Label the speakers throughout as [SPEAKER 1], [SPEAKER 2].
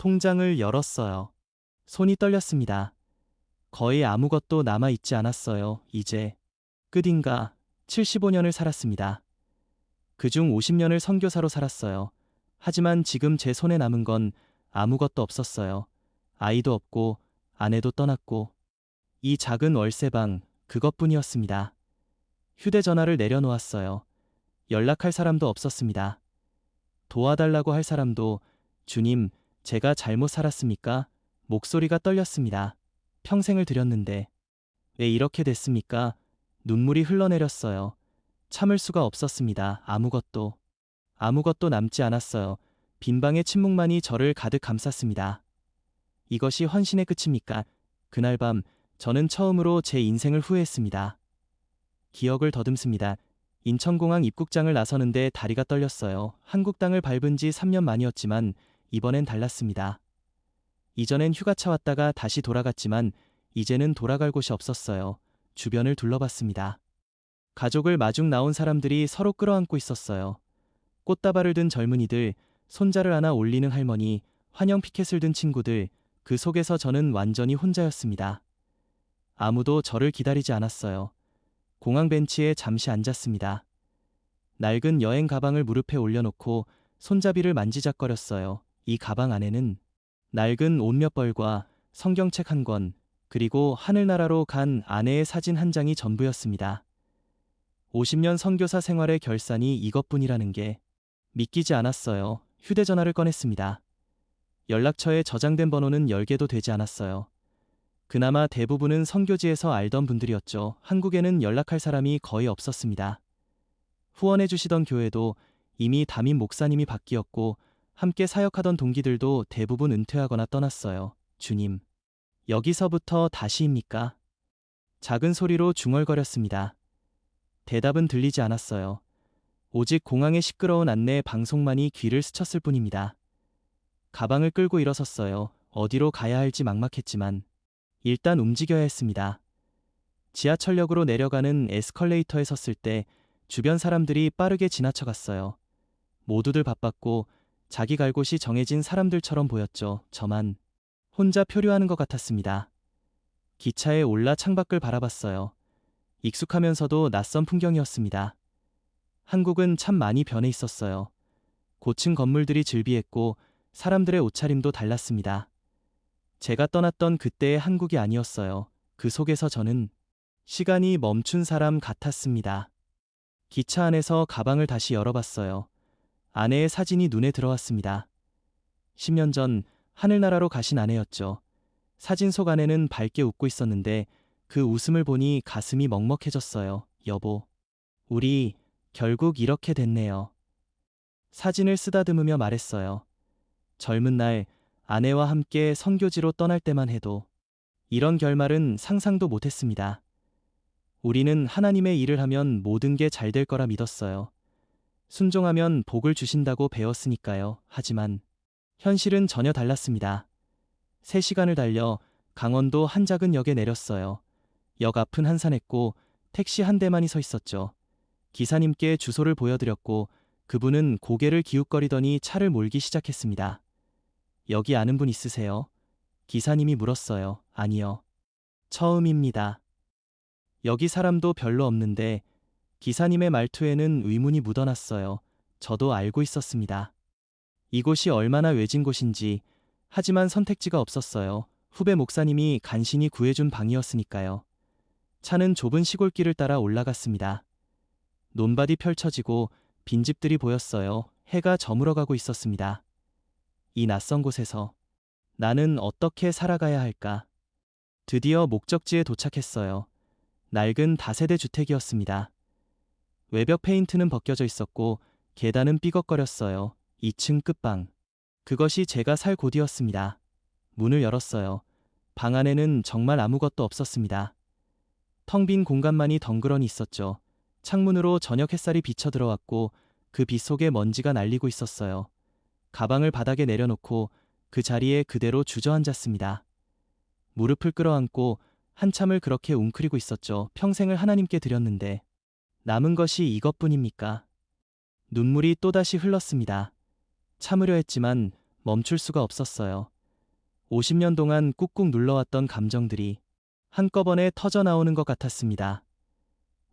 [SPEAKER 1] 통장을 열었어요. 손이 떨렸습니다. 거의 아무것도 남아있지 않았어요. 이제 끝인가. 75년을 살았습니다. 그중 50년을 선교사로 살았어요. 하지만 지금 제 손에 남은 건 아무것도 없었어요. 아이도 없고 아내도 떠났고 이 작은 월세방 그것뿐이었습니다. 휴대전화를 내려놓았어요. 연락할 사람도 없었습니다. 도와달라고 할 사람도 주님, 제가 잘못 살았습니까? 목소리가 떨렸습니다. 평생을 드렸는데 왜 이렇게 됐습니까? 눈물이 흘러내렸어요. 참을 수가 없었습니다. 아무것도 남지 않았어요. 빈방의 침묵만이 저를 가득 감쌌습니다. 이것이 헌신의 끝입니까? 그날 밤 저는 처음으로 제 인생을 후회했습니다. 기억을 더듬습니다. 인천공항 입국장을 나서는데 다리가 떨렸어요. 한국 땅을 밟은 지 3년 만이었지만 이번엔 달랐습니다. 이전엔 휴가차 왔다가 다시 돌아갔지만 이제는 돌아갈 곳이 없었어요. 주변을 둘러봤습니다. 가족을 마중 나온 사람들이 서로 끌어안고 있었어요. 꽃다발을 든 젊은이들, 손자를 안아 올리는 할머니, 환영 피켓을 든 친구들, 그 속에서 저는 완전히 혼자였습니다. 아무도 저를 기다리지 않았어요. 공항 벤치에 잠시 앉았습니다. 낡은 여행 가방을 무릎에 올려놓고 손잡이를 만지작거렸어요. 이 가방 안에는 낡은 옷 몇 벌과 성경책 한 권, 그리고 하늘나라로 간 아내의 사진 한 장이 전부였습니다. 50년 선교사 생활의 결산이 이것뿐이라는 게 믿기지 않았어요. 휴대전화를 꺼냈습니다. 연락처에 저장된 번호는 10개도 되지 않았어요. 그나마 대부분은 선교지에서 알던 분들이었죠. 한국에는 연락할 사람이 거의 없었습니다. 후원해 주시던 교회도 이미 담임 목사님이 바뀌었고 함께 사역하던 동기들도 대부분 은퇴하거나 떠났어요. 주님, 여기서부터 다시입니까? 작은 소리로 중얼거렸습니다. 대답은 들리지 않았어요. 오직 공항의 시끄러운 안내 방송만이 귀를 스쳤을 뿐입니다. 가방을 끌고 일어섰어요. 어디로 가야 할지 막막했지만 일단 움직여야 했습니다. 지하철역으로 내려가는 에스컬레이터에 섰을 때 주변 사람들이 빠르게 지나쳐갔어요. 모두들 바빴고 자기 갈 곳이 정해진 사람들처럼 보였죠. 저만 혼자 표류하는 것 같았습니다. 기차에 올라 창밖을 바라봤어요. 익숙하면서도 낯선 풍경이었습니다. 한국은 참 많이 변해 있었어요. 고층 건물들이 즐비했고 사람들의 옷차림도 달랐습니다. 제가 떠났던 그때의 한국이 아니었어요. 그 속에서 저는 시간이 멈춘 사람 같았습니다. 기차 안에서 가방을 다시 열어봤어요. 아내의 사진이 눈에 들어왔습니다. 10년 전 하늘나라로 가신 아내였죠. 사진 속 아내는 밝게 웃고 있었는데 그 웃음을 보니 가슴이 먹먹해졌어요. 여보, 우리 결국 이렇게 됐네요. 사진을 쓰다듬으며 말했어요. 젊은 날 아내와 함께 선교지로 떠날 때만 해도 이런 결말은 상상도 못했습니다. 우리는 하나님의 일을 하면 모든 게 잘 될 거라 믿었어요. 순종하면 복을 주신다고 배웠으니까요. 하지만 현실은 전혀 달랐습니다. 3시간을 달려 강원도 한 작은 역에 내렸어요. 역 앞은 한산했고 택시 한 대만이 서 있었죠. 기사님께 주소를 보여드렸고 그분은 고개를 기웃거리더니 차를 몰기 시작했습니다. 여기 아는 분 있으세요? 기사님이 물었어요. 아니요. 처음입니다. 여기 사람도 별로 없는데 기사님의 말투에는 의문이 묻어났어요. 저도 알고 있었습니다. 이곳이 얼마나 외진 곳인지. 하지만 선택지가 없었어요. 후배 목사님이 간신히 구해준 방이었으니까요. 차는 좁은 시골길을 따라 올라갔습니다. 논밭이 펼쳐지고 빈집들이 보였어요. 해가 저물어가고 있었습니다. 이 낯선 곳에서 나는 어떻게 살아가야 할까? 드디어 목적지에 도착했어요. 낡은 다세대 주택이었습니다. 외벽 페인트는 벗겨져 있었고 계단은 삐걱거렸어요. 2층 끝방. 그것이 제가 살 곳이었습니다. 문을 열었어요. 방 안에는 정말 아무것도 없었습니다. 텅 빈 공간만이 덩그러니 있었죠. 창문으로 저녁 햇살이 비쳐 들어왔고 그 빛 속에 먼지가 날리고 있었어요. 가방을 바닥에 내려놓고 그 자리에 그대로 주저앉았습니다. 무릎을 끌어안고 한참을 그렇게 웅크리고 있었죠. 평생을 하나님께 드렸는데 남은 것이 이것뿐입니까? 눈물이 또다시 흘렀습니다. 참으려 했지만 멈출 수가 없었어요. 50년 동안 꾹꾹 눌러왔던 감정들이 한꺼번에 터져 나오는 것 같았습니다.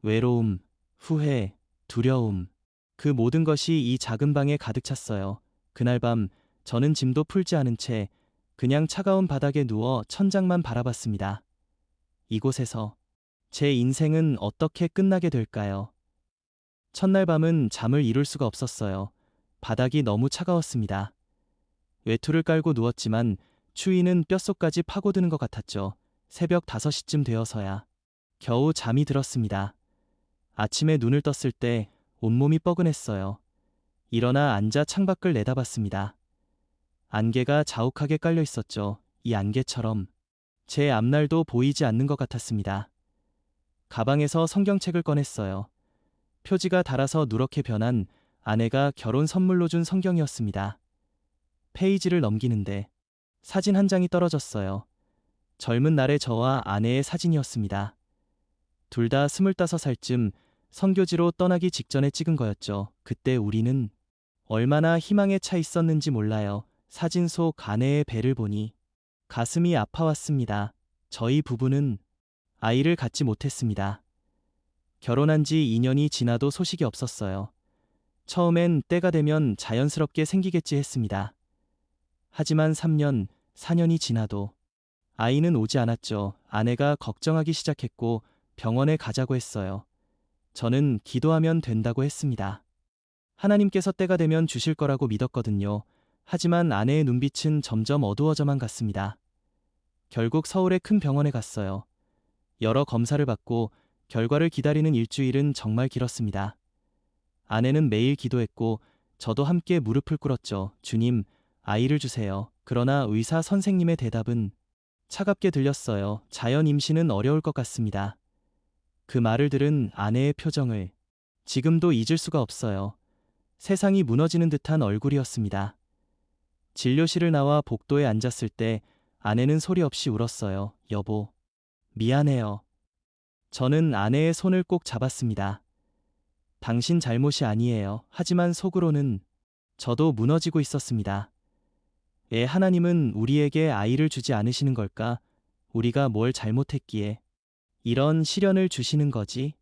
[SPEAKER 1] 외로움, 후회, 두려움. 그 모든 것이 이 작은 방에 가득 찼어요. 그날 밤 저는 짐도 풀지 않은 채 그냥 차가운 바닥에 누워 천장만 바라봤습니다. 이곳에서 제 인생은 어떻게 끝나게 될까요? 첫날 밤은 잠을 이룰 수가 없었어요. 바닥이 너무 차가웠습니다. 외투를 깔고 누웠지만 추위는 뼛속까지 파고드는 것 같았죠. 새벽 5시쯤 되어서야 겨우 잠이 들었습니다. 아침에 눈을 떴을 때 온몸이 뻐근했어요. 일어나 앉아 창밖을 내다봤습니다. 안개가 자욱하게 깔려 있었죠. 이 안개처럼 제 앞날도 보이지 않는 것 같았습니다. 가방에서 성경책을 꺼냈어요. 표지가 닳아서 누렇게 변한 아내가 결혼 선물로 준 성경이었습니다. 페이지를 넘기는데 사진 한 장이 떨어졌어요. 젊은 날의 저와 아내의 사진이었습니다. 둘 다 25살쯤 선교지로 떠나기 직전에 찍은 거였죠. 그때 우리는 얼마나 희망에 차 있었는지 몰라요. 사진 속 아내의 배를 보니 가슴이 아파왔습니다. 저희 부부는 아이를 갖지 못했습니다. 결혼한 지 2년이 지나도 소식이 없었어요. 처음엔 때가 되면 자연스럽게 생기겠지 했습니다. 하지만 3년, 4년이 지나도 아이는 오지 않았죠. 아내가 걱정하기 시작했고 병원에 가자고 했어요. 저는 기도하면 된다고 했습니다. 하나님께서 때가 되면 주실 거라고 믿었거든요. 하지만 아내의 눈빛은 점점 어두워져만 갔습니다. 결국 서울의 큰 병원에 갔어요. 여러 검사를 받고 결과를 기다리는 일주일은 정말 길었습니다. 아내는 매일 기도했고 저도 함께 무릎을 꿇었죠. 주님, 아이를 주세요. 그러나 의사 선생님의 대답은 차갑게 들렸어요. 자연 임신은 어려울 것 같습니다. 그 말을 들은 아내의 표정을 지금도 잊을 수가 없어요. 세상이 무너지는 듯한 얼굴이었습니다. 진료실을 나와 복도에 앉았을 때 아내는 소리 없이 울었어요. 여보, 미안해요. 저는 아내의 손을 꼭 잡았습니다. 당신 잘못이 아니에요. 하지만 속으로는 저도 무너지고 있었습니다. 왜 하나님은 우리에게 아이를 주지 않으시는 걸까? 우리가 뭘 잘못했기에 이런 시련을 주시는 거지?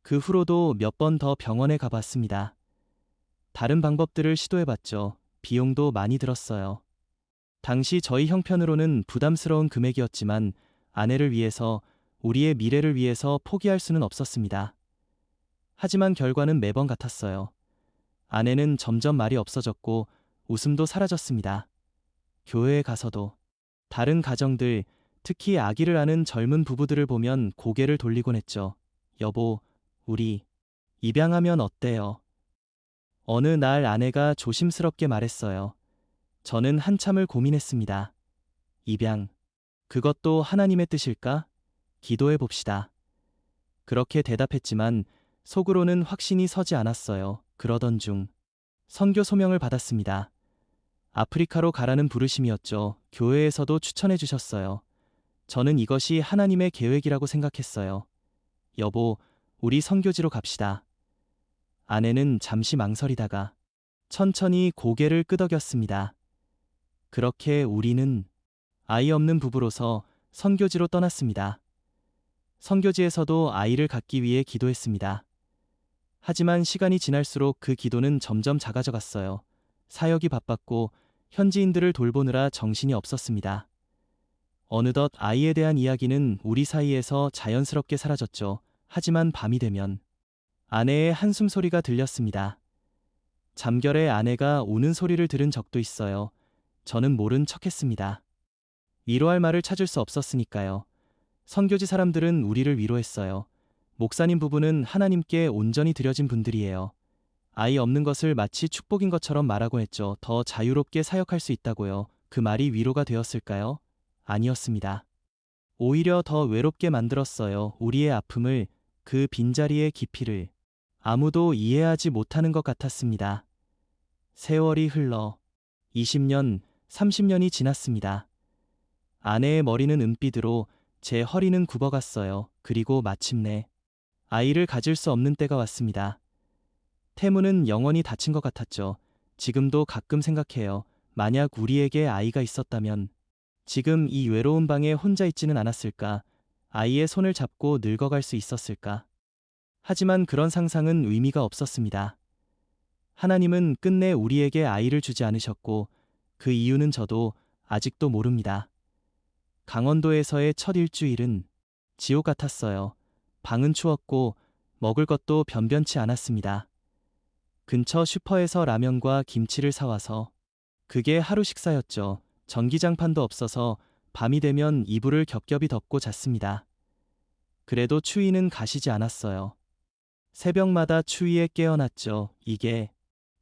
[SPEAKER 1] 그 후로도 몇 번 더 병원에 가봤습니다. 다른 방법들을 시도해봤죠. 비용도 많이 들었어요. 당시 저희 형편으로는 부담스러운 금액이었지만 아내를 위해서, 우리의 미래를 위해서 포기할 수는 없었습니다. 하지만 결과는 매번 같았어요. 아내는 점점 말이 없어졌고 웃음도 사라졌습니다. 교회에 가서도 다른 가정들, 특히 아기를 낳은 젊은 부부들을 보면 고개를 돌리곤 했죠. 여보, 우리 입양하면 어때요? 어느 날 아내가 조심스럽게 말했어요. 저는 한참을 고민했습니다. 입양, 그것도 하나님의 뜻일까? 기도해 봅시다. 그렇게 대답했지만 속으로는 확신이 서지 않았어요. 그러던 중 선교 소명을 받았습니다. 아프리카로 가라는 부르심이었죠. 교회에서도 추천해 주셨어요. 저는 이것이 하나님의 계획이라고 생각했어요. 여보, 우리 선교지로 갑시다. 아내는 잠시 망설이다가 천천히 고개를 끄덕였습니다. 그렇게 우리는 아이 없는 부부로서 선교지로 떠났습니다. 선교지에서도 아이를 갖기 위해 기도했습니다. 하지만 시간이 지날수록 그 기도는 점점 작아져 갔어요. 사역이 바빴고 현지인들을 돌보느라 정신이 없었습니다. 어느덧 아이에 대한 이야기는 우리 사이에서 자연스럽게 사라졌죠. 하지만 밤이 되면 아내의 한숨 소리가 들렸습니다. 잠결에 아내가 우는 소리를 들은 적도 있어요. 저는 모른 척했습니다. 위로할 말을 찾을 수 없었으니까요. 선교지 사람들은 우리를 위로했어요. 목사님 부부는 하나님께 온전히 드려진 분들이에요. 아이 없는 것을 마치 축복인 것처럼 말하곤 했죠. 더 자유롭게 사역할 수 있다고요. 그 말이 위로가 되었을까요? 아니었습니다. 오히려 더 외롭게 만들었어요. 우리의 아픔을, 그 빈자리의 깊이를 아무도 이해하지 못하는 것 같았습니다. 세월이 흘러 20년, 30년이 지났습니다. 아내의 머리는 은빛으로, 제 허리는 굽어갔어요. 그리고 마침내 아이를 가질 수 없는 때가 왔습니다. 태무는 영원히 닫힌 것 같았죠. 지금도 가끔 생각해요. 만약 우리에게 아이가 있었다면 지금 이 외로운 방에 혼자 있지는 않았을까? 아이의 손을 잡고 늙어갈 수 있었을까? 하지만 그런 상상은 의미가 없었습니다. 하나님은 끝내 우리에게 아이를 주지 않으셨고 그 이유는 저도 아직도 모릅니다. 강원도에서의 첫 일주일은 지옥 같았어요. 방은 추웠고 먹을 것도 변변치 않았습니다. 근처 슈퍼에서 라면과 김치를 사와서 그게 하루 식사였죠. 전기장판도 없어서 밤이 되면 이불을 겹겹이 덮고 잤습니다. 그래도 추위는 가시지 않았어요. 새벽마다 추위에 깨어났죠. 이게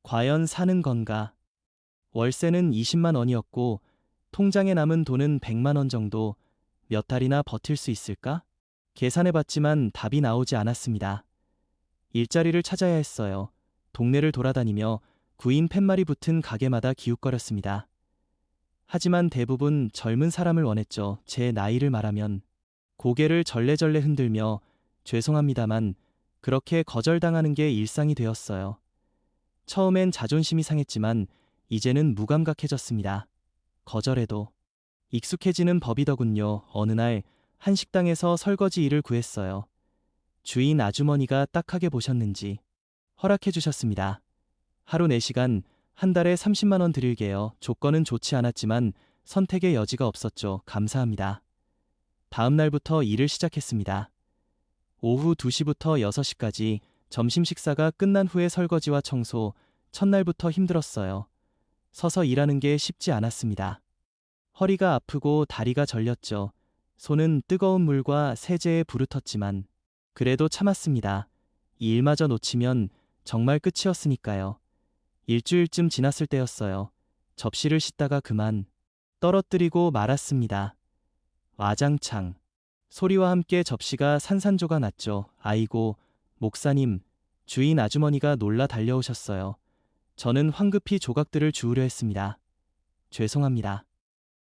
[SPEAKER 1] 과연 사는 건가? 월세는 20만 원이었고 통장에 남은 돈은 100만 원 정도. 몇 달이나 버틸 수 있을까? 계산해봤지만 답이 나오지 않았습니다. 일자리를 찾아야 했어요. 동네를 돌아다니며 구인 팻말이 붙은 가게마다 기웃거렸습니다. 하지만 대부분 젊은 사람을 원했죠. 제 나이를 말하면 고개를 절레절레 흔들며 죄송합니다만 그렇게 거절당하는 게 일상이 되었어요. 처음엔 자존심이 상했지만 이제는 무감각해졌습니다. 거절해도 익숙해지는 법이더군요. 어느 날 한 식당에서 설거지 일을 구했어요. 주인 아주머니가 딱하게 보셨는지 허락해 주셨습니다. 하루 4시간, 한 달에 30만 원 드릴게요. 조건은 좋지 않았지만 선택의 여지가 없었죠. 감사합니다. 다음 날부터 일을 시작했습니다. 오후 2시부터 6시까지 점심 식사가 끝난 후에 설거지와 청소, 첫날부터 힘들었어요. 서서 일하는 게 쉽지 않았습니다. 허리가 아프고 다리가 저렸죠. 손은 뜨거운 물과 세제에 부르텄지만 그래도 참았습니다. 이 일마저 놓치면 정말 끝이었으니까요. 일주일쯤 지났을 때였어요. 접시를 씻다가 그만 떨어뜨리고 말았습니다. 와장창 소리와 함께 접시가 산산조각 났죠. 아이고, 목사님, 주인 아주머니가 놀라 달려오셨어요. 저는 황급히 조각들을 주우려 했습니다. 죄송합니다.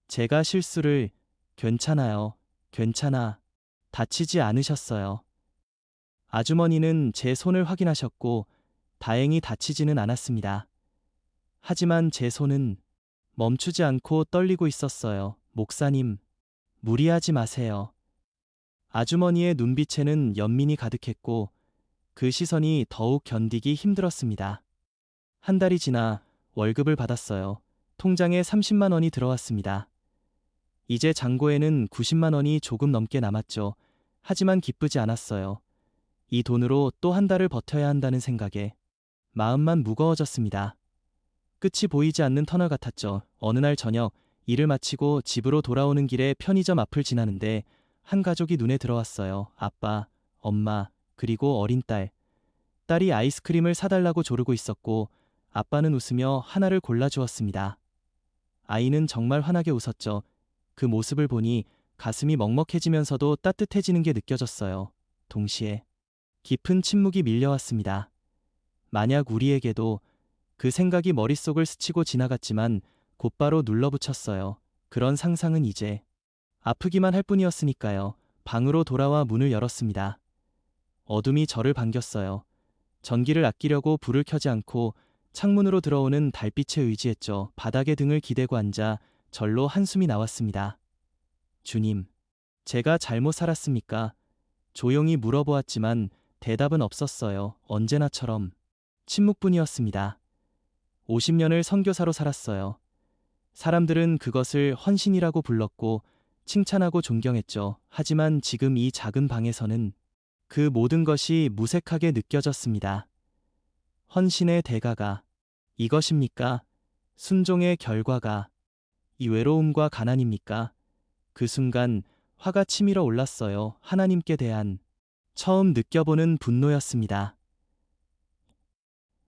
[SPEAKER 1] 제가 실수를... 괜찮아요. 괜찮아. 다치지 않으셨어요. 아주머니는 제 손을 확인하셨고 다행히 다치지는 않았습니다. 하지만 제 손은 멈추지 않고 떨리고 있었어요. 목사님, 무리하지 마세요. 아주머니의 눈빛에는 연민이 가득했고 그 시선이 더욱 견디기 힘들었습니다. 한 달이 지나 월급을 받았어요. 통장에 30만 원이 들어왔습니다. 이제 잔고에는 90만 원이 조금 넘게 남았죠. 하지만 기쁘지 않았어요. 이 돈으로 또 한 달을 버텨야 한다는 생각에 마음만 무거워졌습니다. 끝이 보이지 않는 터널 같았죠. 어느 날 저녁 일을 마치고 집으로 돌아오는 길에 편의점 앞을 지나는데 한 가족이 눈에 들어왔어요. 아빠, 엄마, 그리고 어린 딸. 딸이 아이스크림을 사달라고 조르고 있었고 아빠는 웃으며 하나를 골라주었습니다. 아이는 정말 환하게 웃었죠. 그 모습을 보니 가슴이 먹먹해지면서도 따뜻해지는 게 느껴졌어요. 동시에 깊은 침묵이 밀려왔습니다. 만약 우리에게도 그 생각이 머릿속을 스치고 지나갔지만 곧바로 눌러붙였어요. 그런 상상은 이제 아프기만 할 뿐이었으니까요. 방으로 돌아와 문을 열었습니다. 어둠이 저를 반겼어요. 전기를 아끼려고 불을 켜지 않고 창문으로 들어오는 달빛에 의지했죠. 바닥에 등을 기대고 앉아 절로 한숨이 나왔습니다. 주님, 제가 잘못 살았습니까? 조용히 물어보았지만 대답은 없었어요. 언제나처럼 침묵뿐이었습니다. 50년을 선교사로 살았어요. 사람들은 그것을 헌신이라고 불렀고 칭찬하고 존경했죠. 하지만 지금 이 작은 방에서는 그 모든 것이 무색하게 느껴졌습니다. 헌신의 대가가 이것입니까? 순종의 결과가 이 외로움과 가난입니까? 그 순간 화가 치밀어 올랐어요. 하나님께 대한 처음 느껴보는 분노였습니다.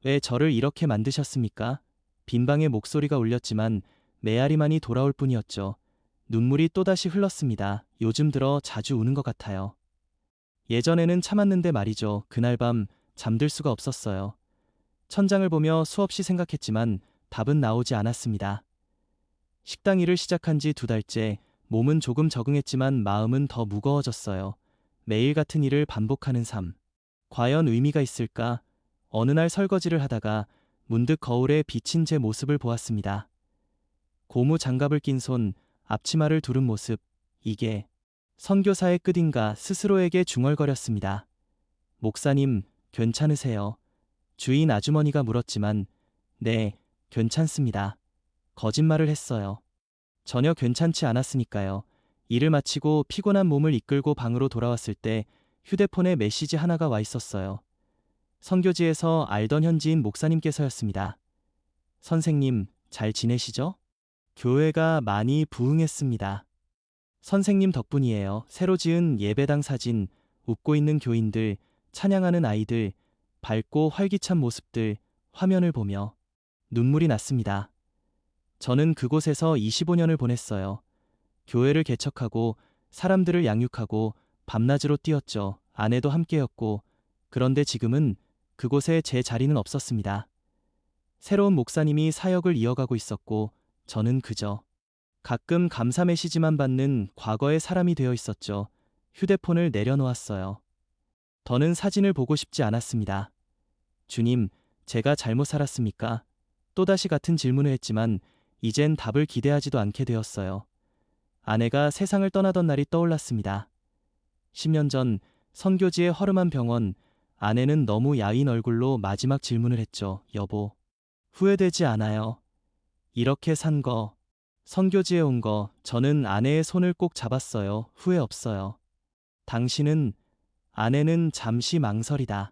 [SPEAKER 1] 왜 저를 이렇게 만드셨습니까? 빈방의 목소리가 울렸지만 메아리만이 돌아올 뿐이었죠. 눈물이 또다시 흘렀습니다. 요즘 들어 자주 우는 것 같아요. 예전에는 참았는데 말이죠. 그날 밤 잠들 수가 없었어요. 천장을 보며 수없이 생각했지만 답은 나오지 않았습니다. 식당 일을 시작한 지 2달째, 몸은 조금 적응했지만 마음은 더 무거워졌어요. 매일 같은 일을 반복하는 삶. 과연 의미가 있을까? 어느 날 설거지를 하다가 문득 거울에 비친 제 모습을 보았습니다. 고무 장갑을 낀 손, 앞치마를 두른 모습, 이게 선교사의 끝인가 스스로에게 중얼거렸습니다. 목사님, 괜찮으세요? 주인 아주머니가 물었지만, 네, 괜찮습니다. 거짓말을 했어요. 전혀 괜찮지 않았으니까요. 일을 마치고 피곤한 몸을 이끌고 방으로 돌아왔을 때 휴대폰에 메시지 하나가 와 있었어요. 선교지에서 알던 현지인 목사님께서였습니다. 선생님, 잘 지내시죠? 교회가 많이 부흥했습니다. 선생님 덕분이에요. 새로 지은 예배당 사진, 웃고 있는 교인들, 찬양하는 아이들, 밝고 활기찬 모습들, 화면을 보며 눈물이 났습니다. 저는 그곳에서 25년을 보냈어요. 교회를 개척하고 사람들을 양육하고 밤낮으로 뛰었죠. 아내도 함께였고, 그런데 지금은 그곳에 제 자리는 없었습니다. 새로운 목사님이 사역을 이어가고 있었고, 저는 그저 가끔 감사 메시지만 받는 과거의 사람이 되어 있었죠. 휴대폰을 내려놓았어요. 더는 사진을 보고 싶지 않았습니다. 주님, 제가 잘못 살았습니까? 또다시 같은 질문을 했지만 이젠 답을 기대하지도 않게 되었어요. 아내가 세상을 떠나던 날이 떠올랐습니다. 10년 전 선교지의 허름한 병원, 아내는 너무 야윈 얼굴로 마지막 질문을 했죠. 여보, 후회되지 않아요? 이렇게 산 거, 선교지에 온 거, 저는 아내의 손을 꼭 잡았어요. 후회 없어요. 당신은, 아내는 잠시 망설이다.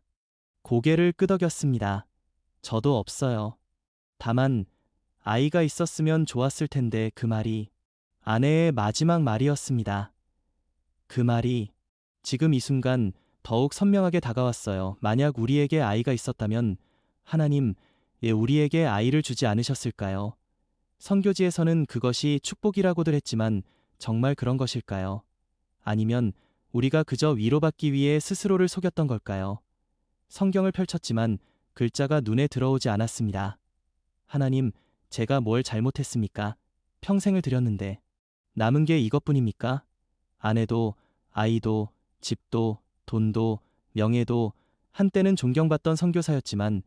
[SPEAKER 1] 고개를 끄덕였습니다. 저도 없어요. 다만, 아이가 있었으면 좋았을 텐데 그 말이 아내의 마지막 말이었습니다. 그 말이 지금 이 순간 더욱 선명하게 다가왔어요. 만약 우리에게 아이가 있었다면 하나님, 왜 우리에게 아이를 주지 않으셨을까요? 선교지에서는 그것이 축복이라고들 했지만 정말 그런 것일까요? 아니면 우리가 그저 위로받기 위해 스스로를 속였던 걸까요? 성경을 펼쳤지만 글자가 눈에 들어오지 않았습니다. 하나님, 제가 뭘 잘못했습니까? 평생을 들였는데 남은 게 이것뿐입니까? 아내도, 아이도, 집도, 돈도, 명예도, 한때는 존경받던 선교사였지만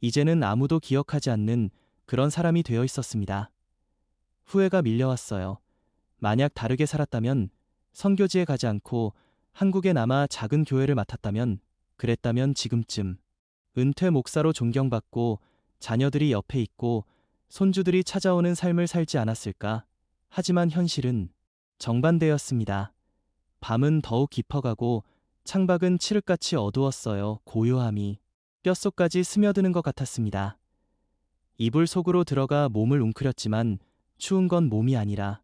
[SPEAKER 1] 이제는 아무도 기억하지 않는 그런 사람이 되어 있었습니다. 후회가 밀려왔어요. 만약 다르게 살았다면, 선교지에 가지 않고 한국에 남아 작은 교회를 맡았다면, 그랬다면 지금쯤 은퇴 목사로 존경받고 자녀들이 옆에 있고 손주들이 찾아오는 삶을 살지 않았을까? 하지만 현실은 정반대였습니다. 밤은 더욱 깊어가고 창밖은 칠흑같이 어두웠어요. 고요함이 뼛속까지 스며드는 것 같았습니다. 이불 속으로 들어가 몸을 웅크렸지만 추운 건 몸이 아니라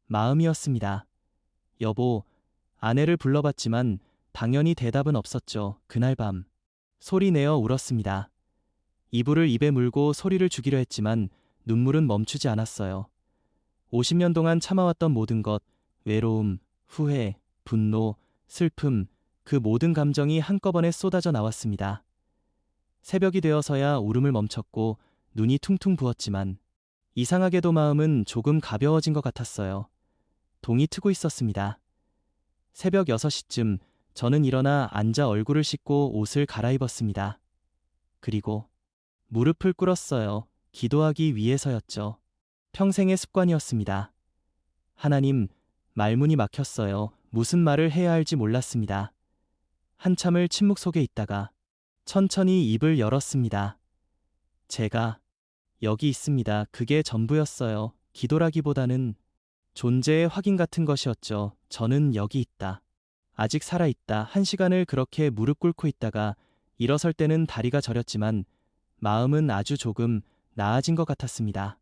[SPEAKER 1] 마음이었습니다. 여보, 아내를 불러봤지만 당연히 대답은 없었죠. 그날 밤 소리 내어 울었습니다. 이불을 입에 물고 소리를 죽이려 했지만 눈물은 멈추지 않았어요. 50년 동안 참아왔던 모든 것, 외로움, 후회, 분노, 슬픔, 그 모든 감정이 한꺼번에 쏟아져 나왔습니다. 새벽이 되어서야 울음을 멈췄고 눈이 퉁퉁 부었지만 이상하게도 마음은 조금 가벼워진 것 같았어요. 동이 트고 있었습니다. 새벽 6시쯤 저는 일어나 앉아 얼굴을 씻고 옷을 갈아입었습니다. 그리고 무릎을 꿇었어요. 기도하기 위해서였죠. 평생의 습관이었습니다. 하나님, 말문이 막혔어요. 무슨 말을 해야 할지 몰랐습니다. 한참을 침묵 속에 있다가 천천히 입을 열었습니다. 제가 여기 있습니다. 그게 전부였어요. 기도라기보다는 존재의 확인 같은 것이었죠. 저는 여기 있다. 아직 살아있다. 1시간을 그렇게 무릎 꿇고 있다가 일어설 때는 다리가 저렸지만 마음은 아주 조금 나아진 것 같았습니다.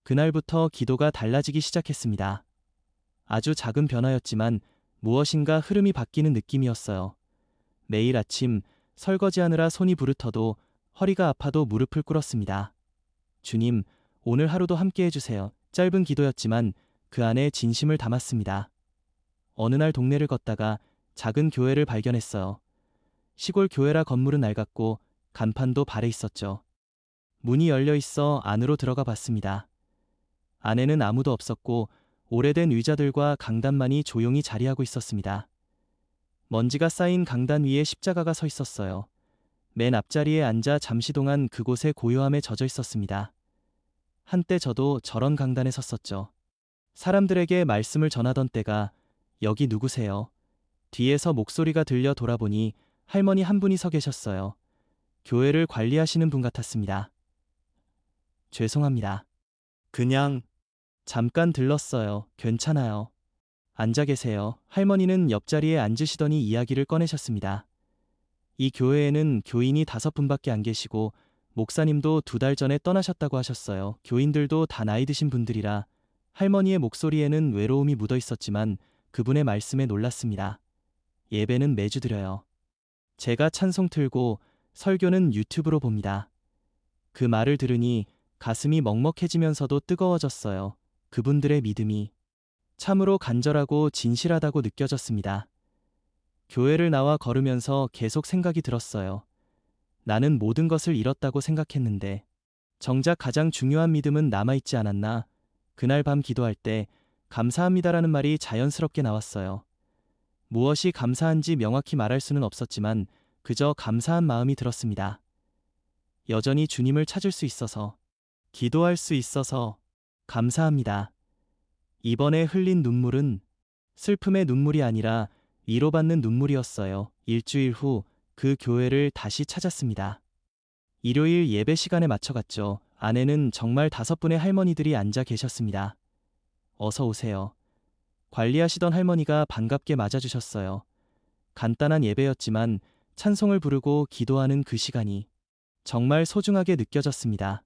[SPEAKER 1] 그날부터 기도가 달라지기 시작했습니다. 아주 작은 변화였지만 무엇인가 흐름이 바뀌는 느낌이었어요. 매일 아침 설거지하느라 손이 부르터도 허리가 아파도 무릎을 꿇었습니다. 주님, 오늘 하루도 함께 해주세요. 짧은 기도였지만 그 안에 진심을 담았습니다. 어느 날 동네를 걷다가 작은 교회를 발견했어요. 시골 교회라 건물은 낡았고 간판도 발에 있었죠. 문이 열려 있어 안으로 들어가 봤습니다. 안에는 아무도 없었고 오래된 의자들과 강단만이 조용히 자리하고 있었습니다. 먼지가 쌓인 강단 위에 십자가가 서 있었어요. 맨 앞자리에 앉아 잠시 동안 그곳의 고요함에 젖어 있었습니다. 한때 저도 저런 강단에 섰었죠. 사람들에게 말씀을 전하던 때가 여기 누구세요? 뒤에서 목소리가 들려 돌아보니 할머니 한 분이 서 계셨어요. 교회를 관리하시는 분 같았습니다. 죄송합니다. 그냥 잠깐 들렀어요. 괜찮아요. 앉아 계세요. 할머니는 옆자리에 앉으시더니 이야기를 꺼내셨습니다. 이 교회에는 교인이 5분밖에 안 계시고 목사님도 2달 전에 떠나셨다고 하셨어요. 교인들도 다 나이 드신 분들이라 할머니의 목소리에는 외로움이 묻어 있었지만 그분의 말씀에 놀랐습니다. 예배는 매주 드려요. 제가 찬송 틀고 설교는 유튜브로 봅니다. 그 말을 들으니 가슴이 먹먹해지면서도 뜨거워졌어요. 그분들의 믿음이 참으로 간절하고 진실하다고 느껴졌습니다. 교회를 나와 걸으면서 계속 생각이 들었어요. 나는 모든 것을 잃었다고 생각했는데 정작 가장 중요한 믿음은 남아있지 않았나. 그날 밤 기도할 때 감사합니다라는 말이 자연스럽게 나왔어요. 무엇이 감사한지 명확히 말할 수는 없었지만 그저 감사한 마음이 들었습니다. 여전히 주님을 찾을 수 있어서, 기도할 수 있어서 감사합니다. 이번에 흘린 눈물은 슬픔의 눈물이 아니라 위로받는 눈물이었어요. 일주일 후 그 교회를 다시 찾았습니다. 일요일 예배 시간에 맞춰 갔죠. 안에는 정말 5분의 할머니들이 앉아 계셨습니다. 어서 오세요. 관리하시던 할머니가 반갑게 맞아주셨어요. 간단한 예배였지만 찬송을 부르고 기도하는 그 시간이 정말 소중하게 느껴졌습니다.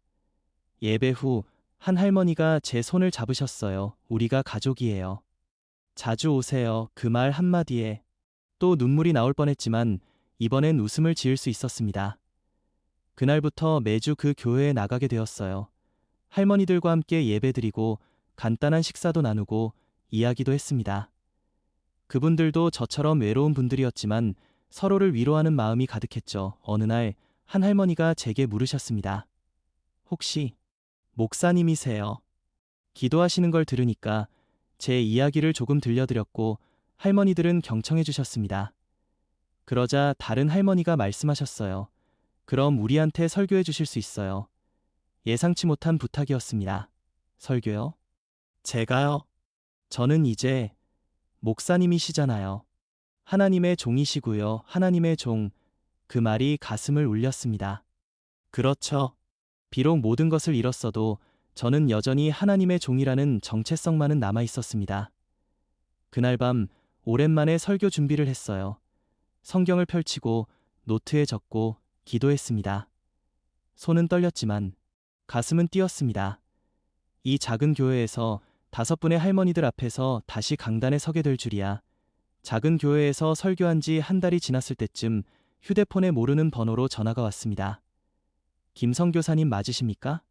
[SPEAKER 1] 예배 후 한 할머니가 제 손을 잡으셨어요. 우리가 가족이에요. 자주 오세요. 그 말 한마디에 또 눈물이 나올 뻔했지만 이번엔 웃음을 지을 수 있었습니다. 그날부터 매주 그 교회에 나가게 되었어요. 할머니들과 함께 예배드리고 간단한 식사도 나누고 이야기도 했습니다. 그분들도 저처럼 외로운 분들이었지만 서로를 위로하는 마음이 가득했죠. 어느 날 한 할머니가 제게 물으셨습니다. 혹시 목사님이세요? 기도하시는 걸 들으니까 제 이야기를 조금 들려드렸고 할머니들은 경청해 주셨습니다. 그러자 다른 할머니가 말씀하셨어요. 그럼 우리한테 설교해 주실 수 있어요? 예상치 못한 부탁이었습니다. 설교요? 제가요? 저는 이제 목사님이시잖아요. 하나님의 종이시고요. 하나님의 종. 그 말이 가슴을 울렸습니다. 그렇죠. 비록 모든 것을 잃었어도 저는 여전히 하나님의 종이라는 정체성만은 남아 있었습니다. 그날 밤 오랜만에 설교 준비를 했어요. 성경을 펼치고 노트에 적고 기도했습니다. 손은 떨렸지만 가슴은 뛰었습니다. 이 작은 교회에서 5분의 할머니들 앞에서 다시 강단에 서게 될 줄이야. 작은 교회에서 설교한 지 한 달이 지났을 때쯤 휴대폰에 모르는 번호로 전화가 왔습니다. 김 선교사님 맞으십니까?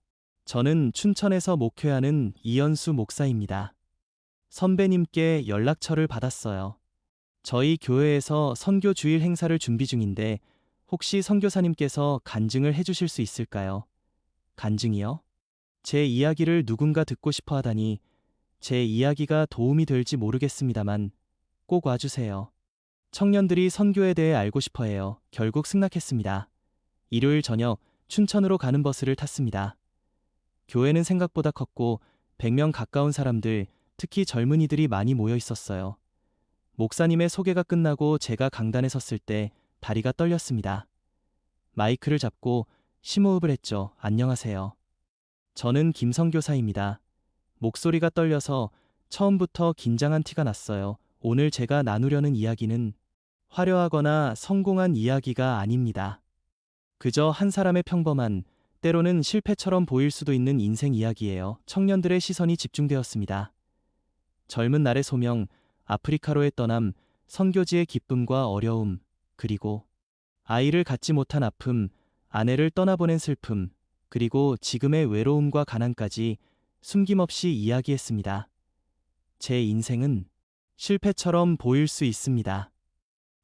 [SPEAKER 1] 저는 춘천에서 목회하는 이연수 목사입니다. 선배님께 연락처를 받았어요. 저희 교회에서 선교 주일 행사를 준비 중인데 혹시 선교사님께서 간증을 해주실 수 있을까요? 간증이요? 제 이야기를 누군가 듣고 싶어 하다니 제 이야기가 도움이 될지 모르겠습니다만 꼭 와주세요. 청년들이 선교에 대해 알고 싶어 해요. 결국 승낙했습니다. 일요일 저녁 춘천으로 가는 버스를 탔습니다. 교회는 생각보다 컸고 100명 가까운 사람들, 특히 젊은이들이 많이 모여 있었어요. 목사님의 소개가 끝나고 제가 강단에 섰을 때 다리가 떨렸습니다. 마이크를 잡고 심호흡을 했죠. 안녕하세요. 저는 김 선교사입니다. 목소리가 떨려서 처음부터 긴장한 티가 났어요. 오늘 제가 나누려는 이야기는 화려하거나 성공한 이야기가 아닙니다. 그저 한 사람의 평범한, 때로는 실패처럼 보일 수도 있는 인생 이야기예요. 청년들의 시선이 집중되었습니다. 젊은 날의 소명, 아프리카로의 떠남, 선교지의 기쁨과 어려움, 그리고 아이를 갖지 못한 아픔, 아내를 떠나보낸 슬픔, 그리고 지금의 외로움과 가난까지 숨김없이 이야기했습니다. 제 인생은 실패처럼 보일 수 있습니다.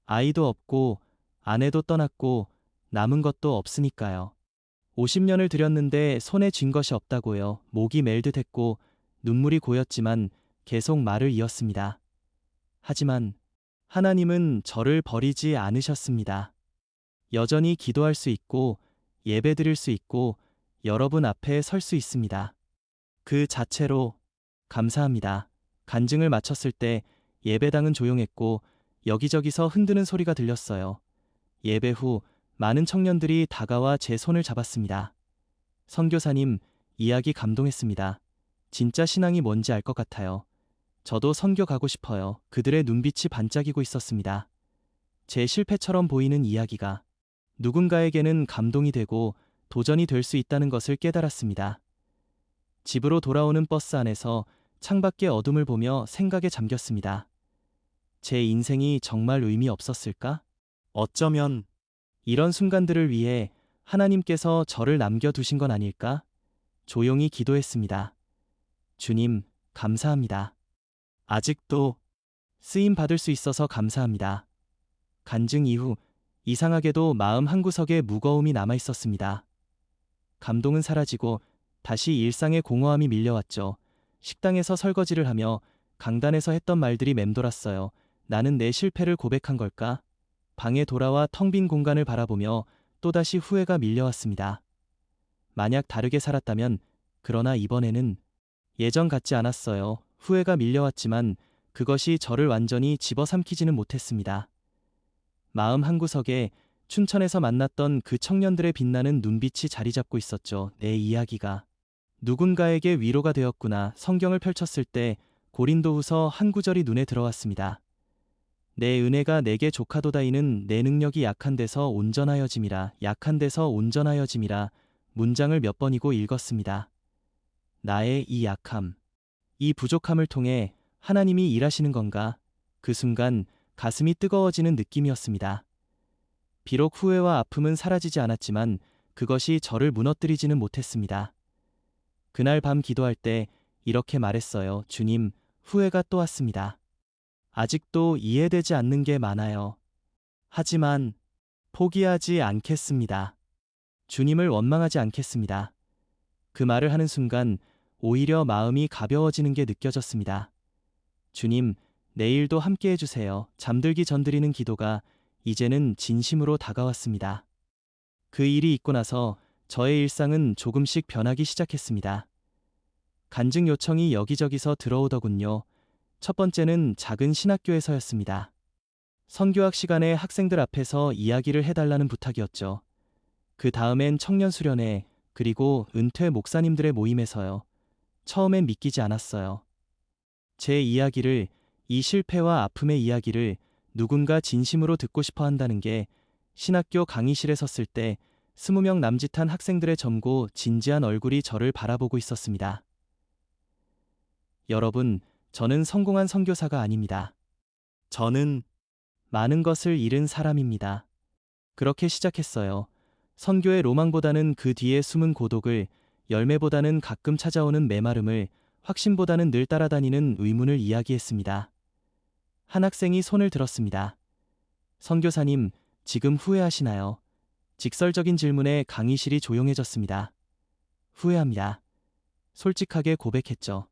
[SPEAKER 1] 아이도 없고 아내도 떠났고 남은 것도 없으니까요. 50년을 들였는데 손에 쥔 것이 없다고요. 목이 멜듯 했고 눈물이 고였지만 계속 말을 이었습니다. 하지만 하나님은 저를 버리지 않으셨습니다. 여전히 기도할 수 있고 예배드릴 수 있고 여러분 앞에 설 수 있습니다. 그 자체로 감사합니다. 간증을 마쳤을 때 예배당은 조용했고 여기저기서 흔드는 소리가 들렸어요. 예배 후 많은 청년들이 다가와 제 손을 잡았습니다. 선교사님, 이야기 감동했습니다. 진짜 신앙이 뭔지 알 것 같아요. 저도 선교 가고 싶어요. 그들의 눈빛이 반짝이고 있었습니다. 제 실패처럼 보이는 이야기가 누군가에게는 감동이 되고 도전이 될 수 있다는 것을 깨달았습니다. 집으로 돌아오는 버스 안에서 창밖의 어둠을 보며 생각에 잠겼습니다. 제 인생이 정말 의미 없었을까? 어쩌면 이런 순간들을 위해 하나님께서 저를 남겨두신 건 아닐까? 조용히 기도했습니다. 주님, 감사합니다. 아직도 쓰임 받을 수 있어서 감사합니다. 간증 이후 이상하게도 마음 한구석에 무거움이 남아 있었습니다. 감동은 사라지고 다시 일상의 공허함이 밀려왔죠. 식당에서 설거지를 하며 강단에서 했던 말들이 맴돌았어요. 나는 내 실패를 고백한 걸까? 방에 돌아와 텅 빈 공간을 바라보며 또다시 후회가 밀려왔습니다. 만약 다르게 살았다면, 그러나 이번에는 예전 같지 않았어요. 후회가 밀려왔지만 그것이 저를 완전히 집어삼키지는 못했습니다. 마음 한구석에 춘천에서 만났던 그 청년들의 빛나는 눈빛이 자리 잡고 있었죠. 내 이야기가 누군가에게 위로가 되었구나. 성경을 펼쳤을 때 고린도후서 한 구절이 눈에 들어왔습니다. 내 은혜가 내게 족하도다이는 내 능력이 약한 데서 온전하여짐이라. 약한 데서 온전하여짐이라. 문장을 몇 번이고 읽었습니다. 나의 이 약함, 이 부족함을 통해 하나님이 일하시는 건가? 그 순간 가슴이 뜨거워지는 느낌이었습니다. 비록 후회와 아픔은 사라지지 않았지만 그것이 저를 무너뜨리지는 못했습니다. 그날 밤 기도할 때 이렇게 말했어요. 주님, 후회가 또 왔습니다. 아직도 이해되지 않는 게 많아요. 하지만 포기하지 않겠습니다. 주님을 원망하지 않겠습니다. 그 말을 하는 순간 오히려 마음이 가벼워지는 게 느껴졌습니다. 주님, 내일도 함께 해주세요. 잠들기 전 드리는 기도가 이제는 진심으로 다가왔습니다. 그 일이 있고 나서 저의 일상은 조금씩 변하기 시작했습니다. 간증 요청이 여기저기서 들어오더군요. 첫 번째는 작은 신학교에서였습니다. 선교학 시간에 학생들 앞에서 이야기를 해달라는 부탁이었죠. 그 다음엔 청년 수련회, 그리고 은퇴 목사님들의 모임에서요. 처음엔 믿기지 않았어요. 제 이야기를, 이 실패와 아픔의 이야기를 누군가 진심으로 듣고 싶어 한다는 게, 신학교 강의실에 섰을 때 20명 남짓한 학생들의 젊고 진지한 얼굴이 저를 바라보고 있었습니다. 여러분, 저는 성공한 선교사가 아닙니다. 저는 많은 것을 잃은 사람입니다. 그렇게 시작했어요. 선교의 로망보다는 그 뒤에 숨은 고독을, 열매보다는 가끔 찾아오는 메마름을, 확신보다는 늘 따라다니는 의문을 이야기했습니다. 한 학생이 손을 들었습니다. 선교사님, 지금 후회하시나요? 직설적인 질문에 강의실이 조용해졌습니다. 후회합니다. 솔직하게 고백했죠.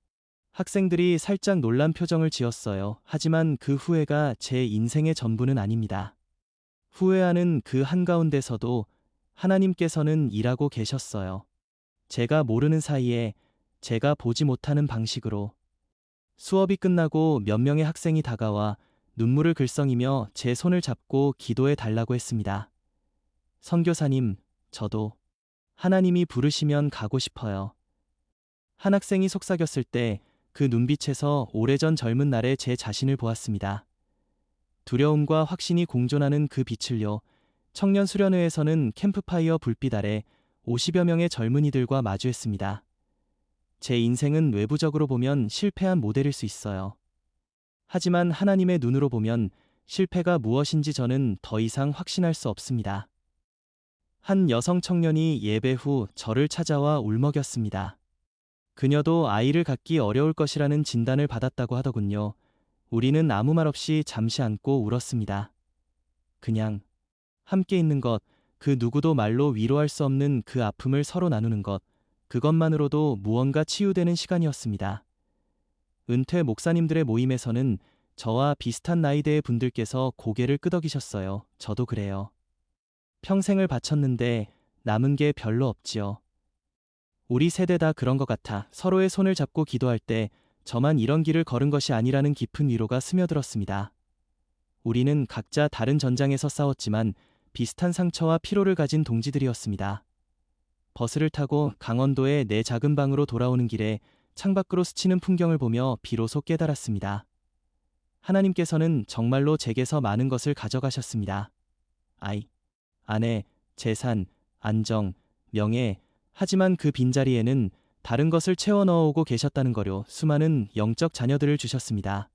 [SPEAKER 1] 학생들이 살짝 놀란 표정을 지었어요. 하지만 그 후회가 제 인생의 전부는 아닙니다. 후회하는 그 한가운데서도 하나님께서는 일하고 계셨어요. 제가 모르는 사이에, 제가 보지 못하는 방식으로. 수업이 끝나고 몇 명의 학생이 다가와 눈물을 글썽이며 제 손을 잡고 기도해 달라고 했습니다. 선교사님, 저도 하나님이 부르시면 가고 싶어요. 한 학생이 속삭였을 때 그 눈빛에서 오래전 젊은 날의 제 자신을 보았습니다. 두려움과 확신이 공존하는 그 빛을요. 청년 수련회에서는 캠프파이어 불빛 아래 50여 명의 젊은이들과 마주했습니다. 제 인생은 외부적으로 보면 실패한 모델일 수 있어요. 하지만 하나님의 눈으로 보면 실패가 무엇인지 저는 더 이상 확신할 수 없습니다. 한 여성 청년이 예배 후 저를 찾아와 울먹였습니다. 그녀도 아이를 갖기 어려울 것이라는 진단을 받았다고 하더군요. 우리는 아무 말 없이 잠시 앉고 울었습니다. 그냥 함께 있는 것, 그 누구도 말로 위로할 수 없는 그 아픔을 서로 나누는 것, 그것만으로도 무언가 치유되는 시간이었습니다. 은퇴 목사님들의 모임에서는 저와 비슷한 나이대의 분들께서 고개를 끄덕이셨어요. 저도 그래요. 평생을 바쳤는데 남은 게 별로 없지요. 우리 세대 다 그런 것 같아. 서로의 손을 잡고 기도할 때 저만 이런 길을 걸은 것이 아니라는 깊은 위로가 스며들었습니다. 우리는 각자 다른 전장에서 싸웠지만 비슷한 상처와 피로를 가진 동지들이었습니다. 버스를 타고 강원도의 내 작은 방으로 돌아오는 길에 창밖으로 스치는 풍경을 보며 비로소 깨달았습니다. 하나님께서는 정말로 제게서 많은 것을 가져가셨습니다. 아이, 아내, 재산, 안정, 명예, 하지만 그 빈자리에는 다른 것을 채워 넣어오고 계셨다는 거요. 수많은 영적 자녀들을 주셨습니다.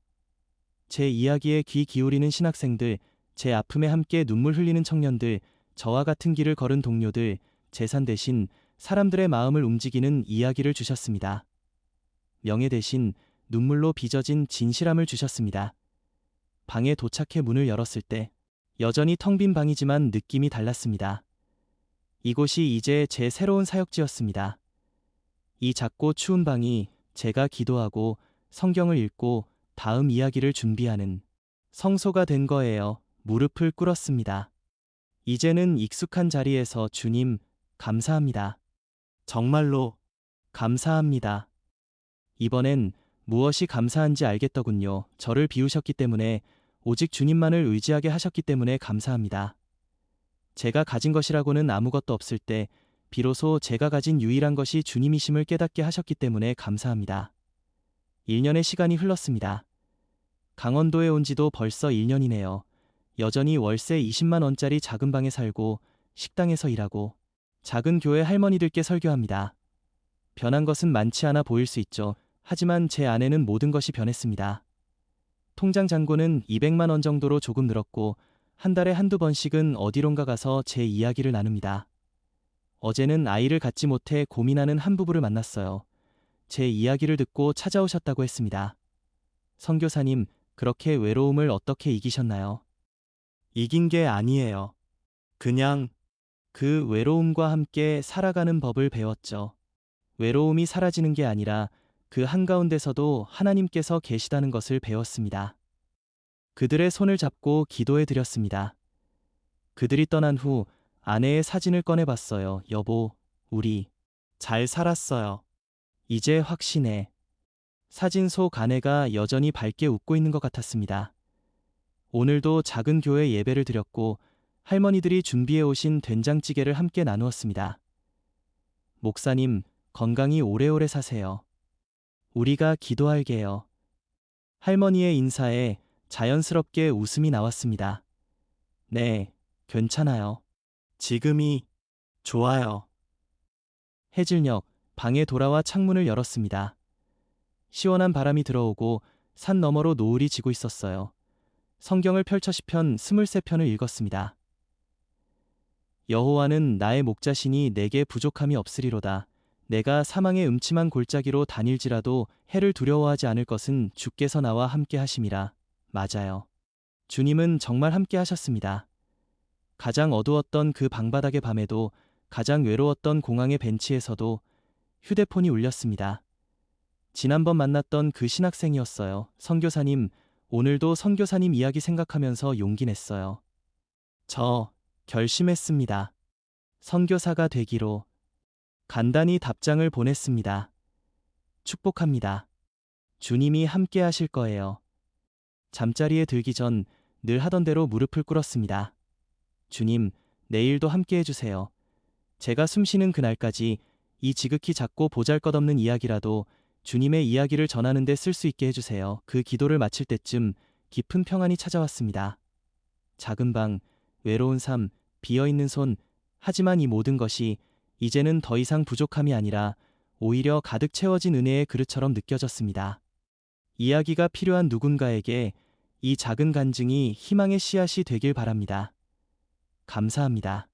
[SPEAKER 1] 제 이야기에 귀 기울이는 신학생들, 제 아픔에 함께 눈물 흘리는 청년들, 저와 같은 길을 걸은 동료들, 재산 대신 사람들의 마음을 움직이는 이야기를 주셨습니다. 명예 대신 눈물로 빚어진 진실함을 주셨습니다. 방에 도착해 문을 열었을 때 여전히 텅 빈 방이지만 느낌이 달랐습니다. 이곳이 이제 제 새로운 사역지였습니다. 이 작고 추운 방이 제가 기도하고 성경을 읽고 다음 이야기를 준비하는 성소가 된 거예요. 무릎을 꿇었습니다. 이제는 익숙한 자리에서 주님, 감사합니다. 정말로 감사합니다. 이번엔 무엇이 감사한지 알겠더군요. 저를 비우셨기 때문에, 오직 주님만을 의지하게 하셨기 때문에 감사합니다. 제가 가진 것이라고는 아무것도 없을 때 비로소 제가 가진 유일한 것이 주님이심을 깨닫게 하셨기 때문에 감사합니다. 1년의 시간이 흘렀습니다. 강원도에 온 지도 벌써 1년이네요. 여전히 월세 20만 원짜리 작은 방에 살고 식당에서 일하고 작은 교회 할머니들께 설교합니다. 변한 것은 많지 않아 보일 수 있죠. 하지만 제 안에는 모든 것이 변했습니다. 통장 잔고는 200만 원 정도로 조금 늘었고 한 달에 한두 번씩은 어디론가 가서 제 이야기를 나눕니다. 어제는 아이를 갖지 못해 고민하는 한 부부를 만났어요. 제 이야기를 듣고 찾아오셨다고 했습니다. 선교사님, 그렇게 외로움을 어떻게 이기셨나요? 이긴 게 아니에요. 그냥 그 외로움과 함께 살아가는 법을 배웠죠. 외로움이 사라지는 게 아니라 그 한가운데서도 하나님께서 계시다는 것을 배웠습니다. 그들의 손을 잡고 기도해 드렸습니다. 그들이 떠난 후 아내의 사진을 꺼내봤어요. 여보, 우리 잘 살았어요. 이제 확신해. 사진 속 아내가 여전히 밝게 웃고 있는 것 같았습니다. 오늘도 작은 교회 예배를 드렸고 할머니들이 준비해 오신 된장찌개를 함께 나누었습니다. 목사님, 건강히 오래오래 사세요. 우리가 기도할게요. 할머니의 인사에 자연스럽게 웃음이 나왔습니다. 네, 괜찮아요. 지금이 좋아요. 해질녘, 방에 돌아와 창문을 열었습니다. 시원한 바람이 들어오고 산 너머로 노을이 지고 있었어요. 성경을 펼쳐 시편 23편을 읽었습니다. 여호와는 나의 목자시니 내게 부족함이 없으리로다. 내가 사망의 음침한 골짜기로 다닐지라도 해를 두려워하지 않을 것은 주께서 나와 함께 하심이라. 맞아요. 주님은 정말 함께 하셨습니다. 가장 어두웠던 그 방바닥의 밤에도, 가장 외로웠던 공항의 벤치에서도 휴대폰이 울렸습니다. 지난번 만났던 그 신학생이었어요. 선교사님, 오늘도 선교사님 이야기 생각하면서 용기 냈어요. 저 결심했습니다. 선교사가 되기로. 간단히 답장을 보냈습니다. 축복합니다. 주님이 함께 하실 거예요. 잠자리에 들기 전 늘 하던 대로 무릎을 꿇었습니다. 주님, 내일도 함께 해주세요. 제가 숨쉬는 그날까지 이 지극히 작고 보잘것없는 이야기라도 주님의 이야기를 전하는 데 쓸 수 있게 해주세요. 그 기도를 마칠 때쯤 깊은 평안이 찾아왔습니다. 작은 방, 외로운 삶, 비어있는 손, 하지만 이 모든 것이 이제는 더 이상 부족함이 아니라 오히려 가득 채워진 은혜의 그릇처럼 느껴졌습니다. 이야기가 필요한 누군가에게 이 작은 간증이 희망의 씨앗이 되길 바랍니다. 감사합니다.